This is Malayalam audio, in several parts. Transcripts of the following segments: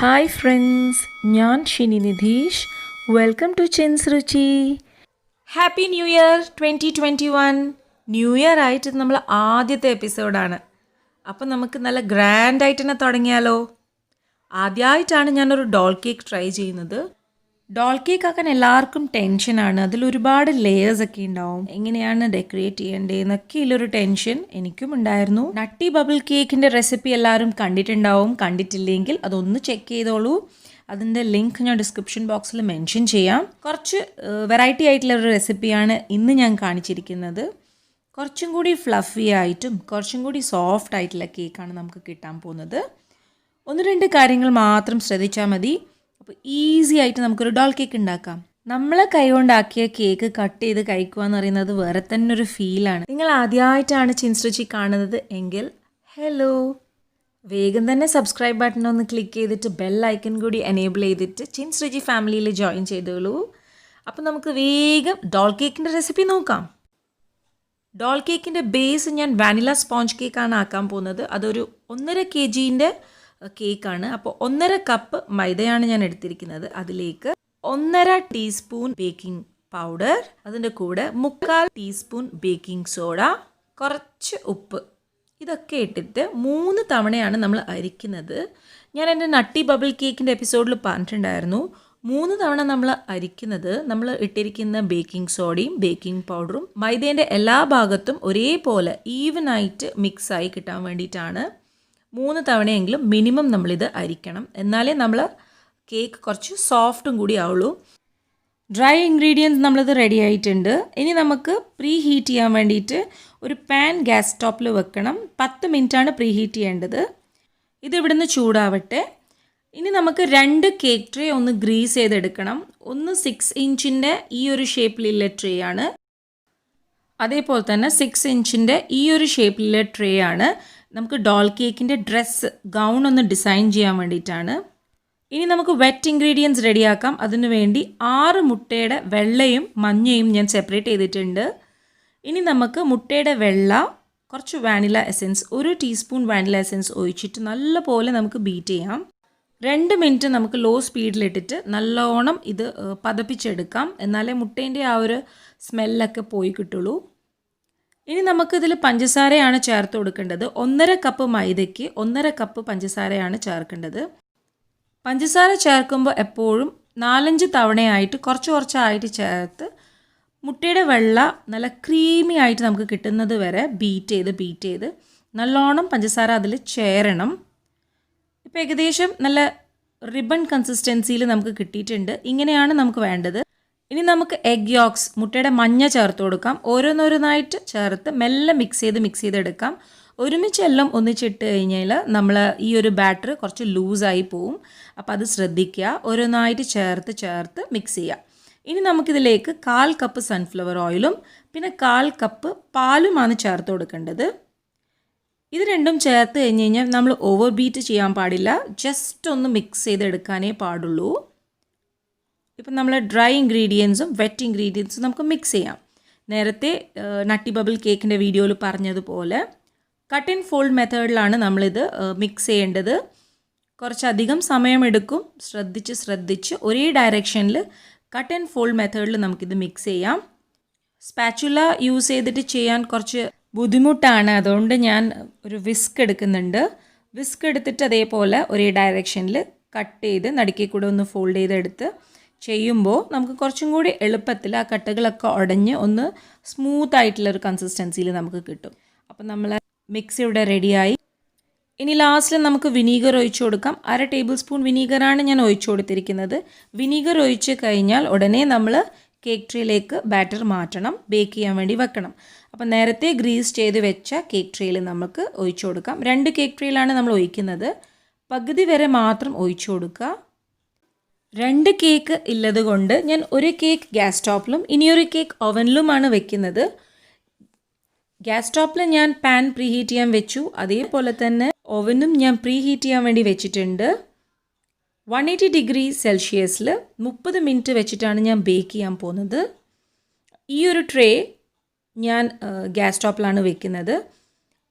Hi friends, ഞാൻ Shini Nidheesh. Welcome to Chins Ruchi. Happy new year 2021. New year ആയിട്ട് നമ്മൾ ആദ്യത്തെ എപ്പിസോഡാണ്. അപ്പം നമുക്ക് നല്ല ഗ്രാൻഡായിട്ട് തന്നെ തുടങ്ങിയാലോ? ആദ്യമായിട്ടാണ് ഞാനൊരു ഡോൾ കേക്ക് ട്രൈ ചെയ്യുന്നത്. ഡോൾ കേക്ക് ആക്കാൻ എല്ലാവർക്കും ടെൻഷനാണ്. അതിലൊരുപാട് ലെയേഴ്സൊക്കെ ഉണ്ടാവും. എങ്ങനെയാണ് ഡെക്കറേറ്റ് ചെയ്യേണ്ടതെന്നൊക്കെ ഉള്ളൊരു ടെൻഷൻ എനിക്കും ഉണ്ടായിരുന്നു. നട്ടി ബബിൾ കേക്കിൻ്റെ റെസിപ്പി എല്ലാവരും കണ്ടിട്ടുണ്ടാവും. കണ്ടിട്ടില്ലെങ്കിൽ അതൊന്ന് ചെക്ക് ചെയ്തോളൂ. അതിൻ്റെ ലിങ്ക് ഞാൻ ഡിസ്ക്രിപ്ഷൻ ബോക്സിൽ മെൻഷൻ ചെയ്യാം. കുറച്ച് വെറൈറ്റി ആയിട്ടുള്ളൊരു റെസിപ്പിയാണ് ഇന്ന് ഞാൻ കാണിച്ചിരിക്കുന്നത്. കുറച്ചും കൂടി ഫ്ലഫി ആയിട്ടും കുറച്ചും കൂടി സോഫ്റ്റ് ആയിട്ടുള്ള കേക്കാണ് നമുക്ക് കിട്ടാൻ പോകുന്നത്. ഒന്ന് രണ്ട് കാര്യങ്ങൾ മാത്രം ശ്രദ്ധിച്ചാൽ മതി. അപ്പോൾ ഈസി ആയിട്ട് നമുക്കൊരു ഡോൾ കേക്ക് ഉണ്ടാക്കാം. നമ്മളെ കൈകൊണ്ടാക്കിയ കേക്ക് കട്ട് ചെയ്ത് കഴിക്കുക എന്ന് പറയുന്നത് വേറെ തന്നെ ഒരു ഫീലാണ്. നിങ്ങൾ ആദ്യമായിട്ടാണ് ചിൻസ് രുചി കാണുന്നത് എങ്കിൽ ഹലോ, വേഗം തന്നെ സബ്സ്ക്രൈബ് ബട്ടൺ ഒന്ന് ക്ലിക്ക് ചെയ്തിട്ട് ബെൽ ഐക്കൺ കൂടി എനേബിൾ ചെയ്തിട്ട് ചിൻസ് രുചി ഫാമിലിയിൽ ജോയിൻ ചെയ്തോളൂ. അപ്പോൾ നമുക്ക് വേഗം ഡോൾ കേക്കിൻ്റെ റെസിപ്പി നോക്കാം. ഡോൾ കേക്കിൻ്റെ ബേസ് ഞാൻ വാനില സ്പോഞ്ച് കേക്കാണ് ആക്കാൻ പോകുന്നത്. അതൊരു 1.5 kg കേക്കാണ്. അപ്പോൾ 1.5 കപ്പ് മൈദയാണ് ഞാൻ എടുത്തിരിക്കുന്നത്. അതിലേക്ക് 1.5 ടീസ്പൂൺ ബേക്കിംഗ് പൗഡർ, അതിൻ്റെ കൂടെ 3/4 ടീസ്പൂൺ ബേക്കിംഗ് സോഡ, കുറച്ച് ഉപ്പ്, ഇതൊക്കെ ഇട്ടിട്ട് 3 തവണയാണ് നമ്മൾ അരിക്കുന്നത്. ഞാൻ എൻ്റെ നട്ടി ബബിൾ കേക്കിൻ്റെ എപ്പിസോഡിൽ പറഞ്ഞിട്ടുണ്ടായിരുന്നു, 3 തവണ നമ്മൾ അരിക്കുന്നത് നമ്മൾ ഇട്ടിരിക്കുന്ന ബേക്കിംഗ് സോഡയും ബേക്കിംഗ് പൗഡറും മൈദേൻ്റെ എല്ലാ ഭാഗത്തും ഒരേപോലെ ഈവനായിട്ട് മിക്സായി കിട്ടാൻ വേണ്ടിയിട്ടാണ്. 3 തവണയെങ്കിലും മിനിമം നമ്മളിത് അരിക്കണം. എന്നാലേ നമ്മൾ കേക്ക് കുറച്ച് സോഫ്റ്റും കൂടി ആവുള്ളൂ. ഡ്രൈ ഇൻഗ്രീഡിയൻസ് നമ്മളിത് റെഡി ആയിട്ടുണ്ട്. ഇനി നമുക്ക് പ്രീ ഹീറ്റ് ചെയ്യാൻ വേണ്ടിയിട്ട് ഒരു പാൻ ഗ്യാസ് സ്റ്റോപ്പിൽ വെക്കണം. 10 മിനിറ്റാണ് പ്രീ ഹീറ്റ് ചെയ്യേണ്ടത്. ഇത് ഇവിടുന്ന് ചൂടാവട്ടെ. ഇനി നമുക്ക് 2 കേക്ക് ട്രേ ഒന്ന് ഗ്രീസ് ചെയ്തെടുക്കണം. ഒന്ന് 6 ഇഞ്ചിൻ്റെ ഈ ഒരു ഷേപ്പിലുള്ള ട്രേ ആണ്. അതേപോലെ തന്നെ 6 ഇഞ്ചിൻ്റെ ഈ ഒരു ഷേപ്പിലുള്ള ട്രേ ആണ് നമുക്ക് ഡോൾ കേക്കിൻ്റെ ഡ്രസ്സ് ഗൗൺ ഒന്ന് ഡിസൈൻ ചെയ്യാൻ വേണ്ടിയിട്ടാണ്. ഇനി നമുക്ക് വെറ്റ് ഇൻഗ്രീഡിയൻസ് റെഡിയാക്കാം. അതിനു വേണ്ടി 6 മുട്ടയുടെ വെള്ളയും മഞ്ഞയും ഞാൻ സെപ്പറേറ്റ് ചെയ്തിട്ടുണ്ട്. ഇനി നമുക്ക് മുട്ടയുടെ വെള്ള, കുറച്ച് vanilla essence, 1 teaspoon vanilla essence ഒഴിച്ചിട്ട് നല്ലപോലെ നമുക്ക് ബീറ്റ് ചെയ്യാം. 2 മിനിറ്റ് നമുക്ക് ലോ സ്പീഡിലിട്ടിട്ട് നല്ലോണം ഇത് പതപ്പിച്ചെടുക്കാം. എന്നാലേ മുട്ടേൻ്റെ ആ ഒരു സ്മെല്ലൊക്കെ പോയി കിട്ടുള്ളൂ. ഇനി നമുക്കിതിൽ പഞ്ചസാരയാണ് ചേർത്ത് കൊടുക്കേണ്ടത്. 1.5 കപ്പ് മൈദയ്ക്ക് 1.5 കപ്പ് പഞ്ചസാരയാണ് ചേർക്കേണ്ടത്. പഞ്ചസാര ചേർക്കുമ്പോൾ എപ്പോഴും 4-5 തവണയായിട്ട് കുറച്ചായിട്ട് ചേർത്ത് മുട്ടയുടെ വെള്ള നല്ല ക്രീമി ആയിട്ട് നമുക്ക് കിട്ടുന്നത് വരെ ബീറ്റ് ചെയ്ത് നല്ലോണം പഞ്ചസാര അതിൽ ചേരണം. ഇപ്പോൾ ഏകദേശം നല്ല റിബൺ കൺസിസ്റ്റൻസിയിൽ നമുക്ക് കിട്ടിയിട്ടുണ്ട്. ഇങ്ങനെയാണ് നമുക്ക് വേണ്ടത്. ഇനി നമുക്ക് എഗ് യോക്സ്, മുട്ടയുടെ മഞ്ഞ ചേർത്ത് കൊടുക്കാം. ഓരോന്നോരോന്നായിട്ട് ചേർത്ത് മെല്ലെ മിക്സ് ചെയ്തെടുക്കാം. ഒരുമിച്ചെല്ലാം ഒന്നിച്ചിട്ട് കഴിഞ്ഞാൽ നമ്മൾ ഈ ഒരു ബാറ്റർ കുറച്ച് ലൂസായി പോവും. അപ്പോൾ അത് ശ്രദ്ധിക്കുക. ഓരോന്നായിട്ട് ചേർത്ത് മിക്സ് ചെയ്യുക. ഇനി നമുക്കിതിലേക്ക് 1/4 കപ്പ് സൺഫ്ലവർ ഓയിലും പിന്നെ 1/4 കപ്പ് പാലുമാണ് ചേർത്ത് കൊടുക്കേണ്ടത്. ഇത് രണ്ടും ചേർത്ത് കഴിഞ്ഞാൽ നമ്മൾ ഓവർ ബീറ്റ് ചെയ്യാൻ പാടില്ല. ജസ്റ്റ് ഒന്ന് മിക്സ് ചെയ്തെടുക്കാനേ പാടുള്ളൂ. ഇപ്പം നമ്മൾ ഡ്രൈ ഇൻഗ്രീഡിയൻസും വെറ്റ് ഇൻഗ്രീഡിയൻസും നമുക്ക് മിക്സ് ചെയ്യാം. നേരത്തെ നട്ടി ബബിൾ കേക്കിൻ്റെ വീഡിയോയിൽ പറഞ്ഞതുപോലെ കട്ട് ആൻഡ് ഫോൾഡ് മെത്തേഡിലാണ് നമ്മളിത് മിക്സ് ചെയ്യേണ്ടത്. കുറച്ചധികം സമയമെടുക്കും. ശ്രദ്ധിച്ച് ഒരേ ഡയറക്ഷനിൽ കട്ട് ആൻഡ് ഫോൾഡ് മെത്തേഡിൽ നമുക്കിത് മിക്സ് ചെയ്യാം. സ്പാച്ചുല യൂസ് ചെയ്തിട്ട് ചെയ്യാൻ കുറച്ച് ബുദ്ധിമുട്ടാണ്. അതുകൊണ്ട് ഞാൻ ഒരു വിസ്ക് എടുക്കുന്നുണ്ട്. വിസ്ക് എടുത്തിട്ട് അതേപോലെ ഒരേ ഡയറക്ഷനിൽ കട്ട് ചെയ്ത് നടുക്കേ കൂടെ ഒന്ന് ഫോൾഡ് ചെയ്തെടുത്ത് ചെയ്യുമ്പോൾ നമുക്ക് കുറച്ചും കൂടി എളുപ്പത്തിൽ ആ കട്ടകളൊക്കെ ഉടഞ്ഞ് ഒന്ന് സ്മൂത്ത് ആയിട്ടുള്ളൊരു കൺസിസ്റ്റൻസിയിൽ നമുക്ക് കിട്ടും. അപ്പോൾ നമ്മൾ മിക്സ് ഇവിടെ റെഡിയായി. ഇനി ലാസ്റ്റിൽ നമുക്ക് വിനീഗർ ഒഴിച്ചു കൊടുക്കാം. 1/2 ടേബിൾ സ്പൂൺ വിനീഗറാണ് ഞാൻ ഒഴിച്ചു കൊടുത്തിരിക്കുന്നത്. വിനീഗർ ഒഴിച്ച് കഴിഞ്ഞാൽ ഉടനെ നമ്മൾ കേക്ക് ട്രേയിലേക്ക് ബാറ്റർ മാറ്റണം, ബേക്ക് ചെയ്യാൻ വേണ്ടി വെക്കണം. അപ്പോൾ നേരത്തെ ഗ്രീസ് ചെയ്ത് വെച്ച കേക്ക് ട്രേയിൽ നമുക്ക് ഒഴിച്ചു കൊടുക്കാം. 2 കേക്ക് ട്രേയിലാണ് നമ്മൾ ഒഴിക്കുന്നത്. പകുതി വരെ മാത്രം ഒഴിച്ചു കൊടുക്കുക. 2 കേക്ക് ഉള്ളത് കൊണ്ട് ഞാൻ ഒരു കേക്ക് ഗ്യാസ് സ്റ്റോപ്പിലും ഇനിയൊരു കേക്ക് ഓവനിലുമാണ് വെക്കുന്നത്. ഗ്യാസ് സ്റ്റോപ്പിൽ ഞാൻ പാൻ പ്രീ ഹീറ്റ് ചെയ്യാൻ വെച്ചു. അതേപോലെ തന്നെ ഓവനും ഞാൻ പ്രീ ഹീറ്റ് ചെയ്യാൻ വേണ്ടി വെച്ചിട്ടുണ്ട്. 180 ഡിഗ്രി സെൽഷ്യസിൽ 30 മിനിറ്റ് വെച്ചിട്ടാണ് ഞാൻ ബേക്ക് ചെയ്യാൻ പോകുന്നത്. ഈ ഒരു ട്രേ ഞാൻ ഗ്യാസ് സ്റ്റോപ്പിലാണ് വെക്കുന്നത്.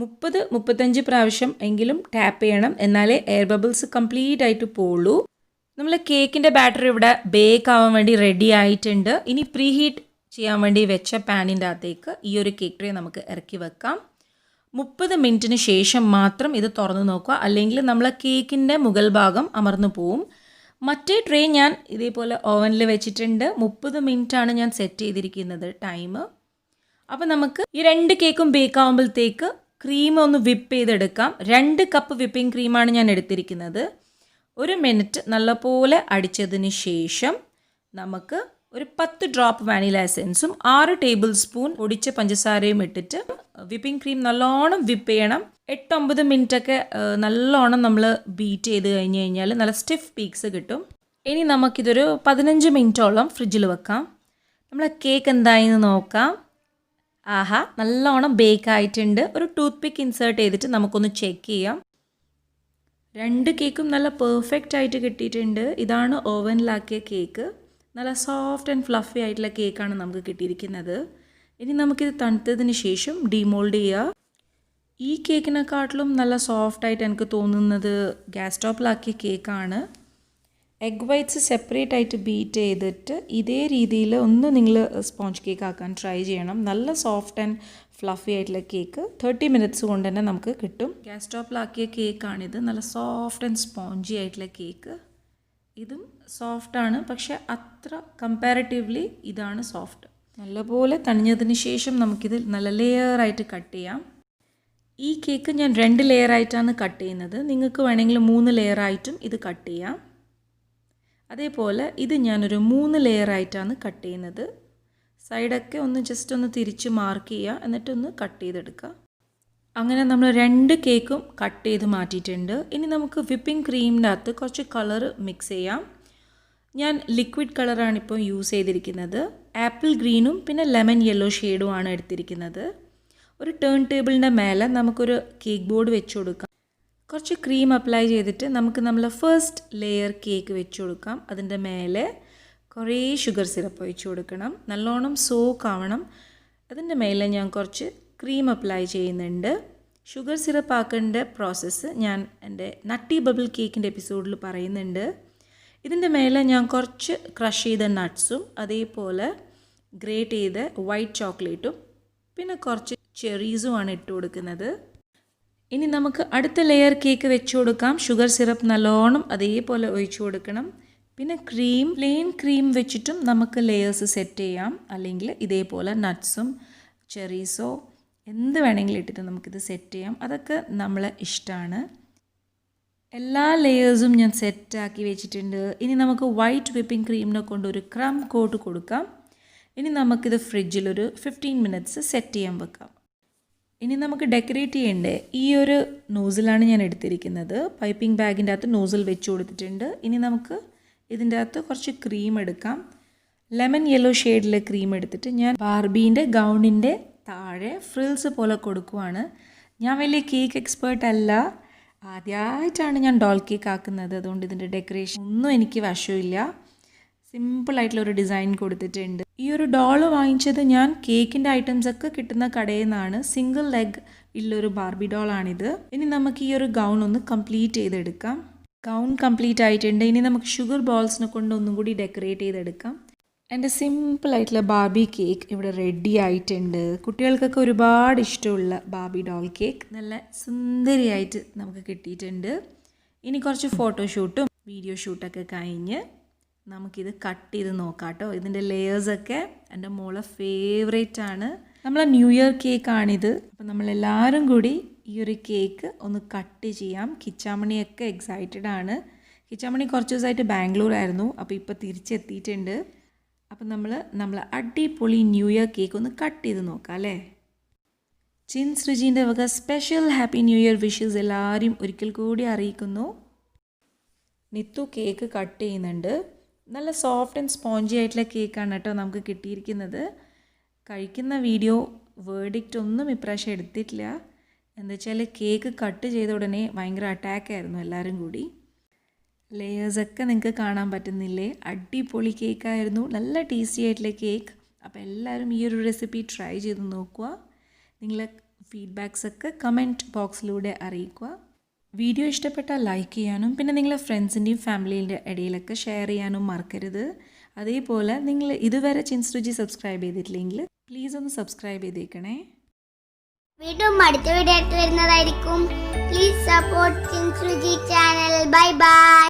30-35 പ്രാവശ്യം എങ്കിലും ടാപ്പ് ചെയ്യണം, എന്നാലേ എയർ ബബിൾസ് കംപ്ലീറ്റ് ആയിട്ട് പോവുള്ളൂ. നമ്മൾ കേക്കിൻ്റെ ബാറ്റർ ഇവിടെ ബേക്ക് ആവാൻ വേണ്ടി റെഡി ആയിട്ടുണ്ട്. ഇനി പ്രീ ഹീറ്റ് ചെയ്യാൻ വേണ്ടി വെച്ച പാനിൻ്റെ അകത്തേക്ക് ഈ ഒരു കേക്ക് ട്രേ നമുക്ക് ഇറക്കി വെക്കാം. 30 മിനിറ്റിന് ശേഷം മാത്രം ഇത് തുറന്ന് നോക്കുക, അല്ലെങ്കിൽ നമ്മൾ കേക്കിൻ്റെ മുകൾ ഭാഗം അമർന്നു പോവും. മറ്റേ ട്രേ ഞാൻ ഇതേപോലെ ഓവനിൽ വെച്ചിട്ടുണ്ട്. 30 മിനിറ്റാണ് ഞാൻ സെറ്റ് ചെയ്തിരിക്കുന്നത് ടൈം. അപ്പോൾ നമുക്ക് ഈ 2 കേക്കും ബേക്ക് ആകുമ്പോഴത്തേക്ക് ക്രീം ഒന്ന് വിപ്പ് ചെയ്തെടുക്കാം. 2 കപ്പ് വിപ്പിംഗ് ക്രീമാണ് ഞാൻ എടുത്തിരിക്കുന്നത്. 1 മിനിറ്റ് നല്ലപോലെ അടിച്ചതിന് ശേഷം നമുക്ക് ഒരു 10 ഡ്രോപ്പ് വാനില എസൻസും 6 ടേബിൾ സ്പൂൺ പൊടിച്ച പഞ്ചസാരയും ഇട്ടിട്ട് വിപ്പിംഗ് ക്രീം നല്ലോണം വിപ്പ് ചെയ്യണം. 8-9 മിനിറ്റൊക്കെ നല്ലോണം നമ്മൾ ബീറ്റ് ചെയ്ത് കഴിഞ്ഞ് കഴിഞ്ഞാൽ നല്ല സ്റ്റിഫ് പീക്സ് കിട്ടും. ഇനി നമുക്കിതൊരു 15 മിനിറ്റോളം ഫ്രിഡ്ജിൽ വെക്കാം. നമ്മൾ കേക്ക് എന്തായെന്ന് നോക്കാം. ആഹാ, നല്ലോണം ബേക്ക് ആയിട്ടുണ്ട്. ഒരു ടൂത്ത് പിക്ക് ഇൻസേർട്ട് ചെയ്തിട്ട് നമുക്കൊന്ന് ചെക്ക് ചെയ്യാം. 2 കേക്കും നല്ല പെർഫെക്റ്റ് ആയിട്ട് കിട്ടിയിട്ടുണ്ട്. ഇതാണ് ഓവനിലാക്കിയ കേക്ക്. നല്ല സോഫ്റ്റ് ആൻഡ് ഫ്ലഫി ആയിട്ടുള്ള കേക്കാണ് നമുക്ക് കിട്ടിയിരിക്കുന്നത്. ഇനി നമുക്കിത് തണുത്തതിന് ശേഷം ഡിമോൾഡ് ചെയ്യുക. ഈ കേക്കിനെക്കാട്ടിലും നല്ല സോഫ്റ്റായിട്ട് എനിക്ക് തോന്നുന്നത് ഗ്യാസ് സ്റ്റോപ്പിലാക്കിയ കേക്കാണ്. എഗ് വൈറ്റ്സ് സെപ്പറേറ്റ് ആയിട്ട് ബീറ്റ് ചെയ്തിട്ട് ഇതേ രീതിയിൽ ഒന്ന് നിങ്ങൾ സ്പോഞ്ച് കേക്ക് ആക്കാൻ ട്രൈ ചെയ്യണം. നല്ല സോഫ്റ്റ് ആൻഡ് ഫ്ലഫി ആയിട്ടുള്ള കേക്ക് 30 മിനിറ്റ്സ് കൊണ്ട് തന്നെ നമുക്ക് കിട്ടും. ഗ്യാസ് സ്റ്റോപ്പിലാക്കിയ കേക്കാണിത്. നല്ല സോഫ്റ്റ് ആൻഡ് സ്പോഞ്ചി ആയിട്ടുള്ള കേക്ക്. ഇതും സോഫ്റ്റാണ്, പക്ഷേ അത്ര കമ്പാരിറ്റീവ്ലി ഇതാണ് സോഫ്റ്റ്. നല്ലപോലെ തണിഞ്ഞതിന് ശേഷം നമുക്കിത് നല്ല ലെയറായിട്ട് കട്ട് ചെയ്യാം. ഈ കേക്ക് ഞാൻ 2 ലെയറായിട്ടാണ് കട്ട് ചെയ്യുന്നത്. നിങ്ങൾക്ക് വേണമെങ്കിൽ 3 ലെയറായിട്ടും ഇത് കട്ട് ചെയ്യാം. അതേപോലെ ഇത് ഞാനൊരു 3 ലെയറായിട്ടാണ് കട്ട് ചെയ്യുന്നത്. സൈഡൊക്കെ ഒന്ന് ജസ്റ്റ് ഒന്ന് തിരിച്ച് മാർക്ക് ചെയ്യുക, എന്നിട്ടൊന്ന് കട്ട് ചെയ്തെടുക്കുക. അങ്ങനെ നമ്മൾ 2 കേക്കും കട്ട് ചെയ്ത് മാറ്റിയിട്ടുണ്ട്. ഇനി നമുക്ക് വിപ്പിംഗ് ക്രീമിൻ്റെ അകത്ത് കുറച്ച് കളർ മിക്സ് ചെയ്യാം. ഞാൻ ലിക്വിഡ് കളറാണ് ഇപ്പോൾ യൂസ് ചെയ്തിരിക്കുന്നത്. ആപ്പിൾ ഗ്രീനും പിന്നെ ലെമൺ യെല്ലോ ഷെയ്ഡുമാണ് എടുത്തിരിക്കുന്നത്. ഒരു ടേൺ ടേബിളിൻ്റെ മേലെ നമുക്കൊരു കേക്ക് ബോർഡ് വെച്ച് കൊടുക്കാം. കുറച്ച് ക്രീം അപ്ലൈ ചെയ്തിട്ട് നമുക്ക് നമ്മളെ ഫസ്റ്റ് ലെയർ കേക്ക് വെച്ച് കൊടുക്കാം. അതിൻ്റെ മേലെ കുറേ ഷുഗർ സിറപ്പ് ഒഴിച്ച് കൊടുക്കണം. നല്ലോണം സോക്ക് ആവണം. അതിൻ്റെ മേലെ ഞാൻ കുറച്ച് ക്രീം അപ്ലൈ ചെയ്യുന്നുണ്ട്. ഷുഗർ സിറപ്പ് ആക്കേണ്ട പ്രോസസ്സ് ഞാൻ എൻ്റെ നട്ടി ബബിൾ കേക്കിൻ്റെ എപ്പിസോഡിൽ പറയുന്നുണ്ട്. ഇതിൻ്റെ മേലെ ഞാൻ കുറച്ച് ക്രഷ് ചെയ്ത നട്ട്സും അതേപോലെ ഗ്രേറ്റ് ചെയ്ത വൈറ്റ് ചോക്ലേറ്റും പിന്നെ കുറച്ച് ചെറീസുമാണ് ഇട്ട് കൊടുക്കുന്നത്. ഇനി നമുക്ക് അടുത്ത ലെയർ കേക്ക് വെച്ച് കൊടുക്കാം. ഷുഗർ സിറപ്പ് നല്ലോണം അതേപോലെ ഒഴിച്ചു കൊടുക്കണം. പിന്നെ പ്ലെയിൻ ക്രീം വെച്ചിട്ടും നമുക്ക് ലെയേഴ്സ് സെറ്റ് ചെയ്യാം, അല്ലെങ്കിൽ ഇതേപോലെ നട്ട്സും ചെറീസോ എന്ത് വേണമെങ്കിലും ഇട്ടിട്ട് നമുക്കിത് സെറ്റ് ചെയ്യാം. അതൊക്കെ നമ്മളെ ഇഷ്ടമാണ്. എല്ലാ ലെയേഴ്സും ഞാൻ സെറ്റാക്കി വെച്ചിട്ടുണ്ട്. ഇനി നമുക്ക് വൈറ്റ് വിപ്പിംഗ് ക്രീമിനെ കൊണ്ട് ഒരു ക്രം കോട്ട് കൊടുക്കാം. ഇനി നമുക്കിത് ഫ്രിഡ്ജിലൊരു 15 മിനിറ്റ്സ് സെറ്റ് ചെയ്യാൻ വെക്കാം. ഇനി നമുക്ക് ഡെക്കറേറ്റ് ചെയ്യേണ്ടേ ഈ ഒരു നോസിലാണ് ഞാൻ എടുത്തിരിക്കുന്നത്. പൈപ്പിംഗ് ബാഗിൻ്റെ അകത്ത് നോസിൽ വെച്ച് കൊടുത്തിട്ടുണ്ട്. ഇനി നമുക്ക് ഇതിൻ്റെ അകത്ത് കുറച്ച് ക്രീം എടുക്കാം. ലെമൺ യെല്ലോ ഷെയ്ഡിലെ ക്രീം എടുത്തിട്ട് ഞാൻ ബാർബീൻ്റെ ഗൗണിൻ്റെ താഴെ ഫ്രിൽസ് പോലെ കൊടുക്കുവാണ്. ഞാൻ വലിയ കേക്ക് എക്സ്പേർട്ട് അല്ല, ആദ്യമായിട്ടാണ് ഞാൻ ഡോൾ കേക്ക് ആക്കുന്നത്. അതുകൊണ്ട് ഇതിൻ്റെ ഡെക്കറേഷൻ ഒന്നും എനിക്ക് വശമില്ല. സിമ്പിളായിട്ടുള്ളൊരു ഡിസൈൻ കൊടുത്തിട്ടുണ്ട്. ഈ ഒരു ഡോള് വാങ്ങിച്ചത് ഞാൻ കേക്കിൻ്റെ ഐറ്റംസൊക്കെ കിട്ടുന്ന കടയിൽ നിന്നാണ്. സിംഗിൾ ലെഗ് ഉള്ളൊരു ബാർബി ഡോളാണിത്. ഇനി നമുക്ക് ഈ ഒരു ഗൗൺ ഒന്ന് കംപ്ലീറ്റ് ചെയ്തെടുക്കാം. ഗൗൺ കംപ്ലീറ്റ് ആയിട്ടുണ്ട്. ഇനി നമുക്ക് ഷുഗർ ബോൾസിനെ കൊണ്ട് ഒന്നും കൂടി ഡെക്കറേറ്റ് ചെയ്തെടുക്കാം. എൻ്റെ സിമ്പിളായിട്ടുള്ള ബാർബി കേക്ക് ഇവിടെ റെഡി ആയിട്ടുണ്ട്. കുട്ടികൾക്കൊക്കെ ഒരുപാട് ഇഷ്ടമുള്ള ബാർബി ഡോൾ കേക്ക് നല്ല സുന്ദരിയായിട്ട് നമുക്ക് കിട്ടിയിട്ടുണ്ട്. ഇനി കുറച്ച് ഫോട്ടോഷൂട്ടും വീഡിയോ ഷൂട്ടൊക്കെ കഴിഞ്ഞ് നമുക്കിത് കട്ട് ചെയ്ത് നോക്കാം കേട്ടോ. ഇതിൻ്റെ ലെയേഴ്സൊക്കെ എൻ്റെ മോളെ ഫേവറേറ്റ് ആണ്. നമ്മളെ ന്യൂ ഇയർ കേക്കാണിത്. അപ്പം നമ്മളെല്ലാവരും കൂടി ഈ ഒരു കേക്ക് ഒന്ന് കട്ട് ചെയ്യാം. കിച്ചാമണിയൊക്കെ എക്സൈറ്റഡ് ആണ്. കിച്ചാമണി കുറച്ച് ദിവസമായിട്ട് ബാംഗ്ലൂർ ആയിരുന്നു, അപ്പോൾ ഇപ്പോൾ തിരിച്ചെത്തിയിട്ടുണ്ട്. അപ്പം നമ്മൾ അടിപൊളി ന്യൂ ഇയർ കേക്ക് ഒന്ന് കട്ട് ചെയ്ത് നോക്കാം അല്ലേ. ചിൻസ് രുചീൻ്റെ വക special happy new year wishes എല്ലാവരും ഒരിക്കൽ കൂടി അറിയിക്കുന്നു. നിത്തു കേക്ക് കട്ട് ചെയ്യുന്നുണ്ട്. നല്ല സോഫ്റ്റ് ആൻഡ് സ്പോഞ്ചി ആയിട്ടുള്ള കേക്കാണ് കേട്ടോ നമുക്ക് കിട്ടിയിരിക്കുന്നത്. കഴിക്കുന്ന വീഡിയോ വേർഡിക്റ്റ് ഒന്നും ഇപ്രാവശ്യം എടുത്തിട്ടില്ല. എന്താ വെച്ചാൽ കേക്ക് കട്ട് ചെയ്ത ഉടനെ ഭയങ്കര അറ്റാക്കായിരുന്നു എല്ലാവരും കൂടി. ലെയേഴ്സൊക്കെ നിങ്ങൾക്ക് കാണാൻ പറ്റുന്നില്ലേ? അടിപൊളി കേക്കായിരുന്നു, നല്ല ടേസ്റ്റി ആയിട്ടുള്ള കേക്ക്. അപ്പോൾ എല്ലാവരും ഈ ഒരു റെസിപ്പി ട്രൈ ചെയ്ത് നോക്കുക. നിങ്ങൾ ഫീഡ്ബാക്സ് ഒക്കെ കമൻറ്റ് ബോക്സിലൂടെ അറിയിക്കുക. വീഡിയോ ഇഷ്ടപ്പെട്ടാൽ ലൈക്ക് ചെയ്യാനും പിന്നെ നിങ്ങളെ ഫ്രണ്ട്സിൻ്റെയും ഫാമിലീൻ്റെ ഇടയിലൊക്കെ ഷെയർ ചെയ്യാനും മറക്കരുത്. അതേപോലെ നിങ്ങൾ ഇതുവരെ ചിൻസ് രുചി സബ്സ്ക്രൈബ് ചെയ്തിട്ടില്ലെങ്കിൽ പ്ലീസ് ഒന്ന് സബ്സ്ക്രൈബ് ചെയ്തേക്കണേ. വീണ്ടും അടുത്ത വീഡിയോ ആയിട്ട് വരുന്നതായിരിക്കും. പ്ലീസ് സപ്പോർട്ട് ചിൻസ് രുചി ചാനൽ. Bye bye.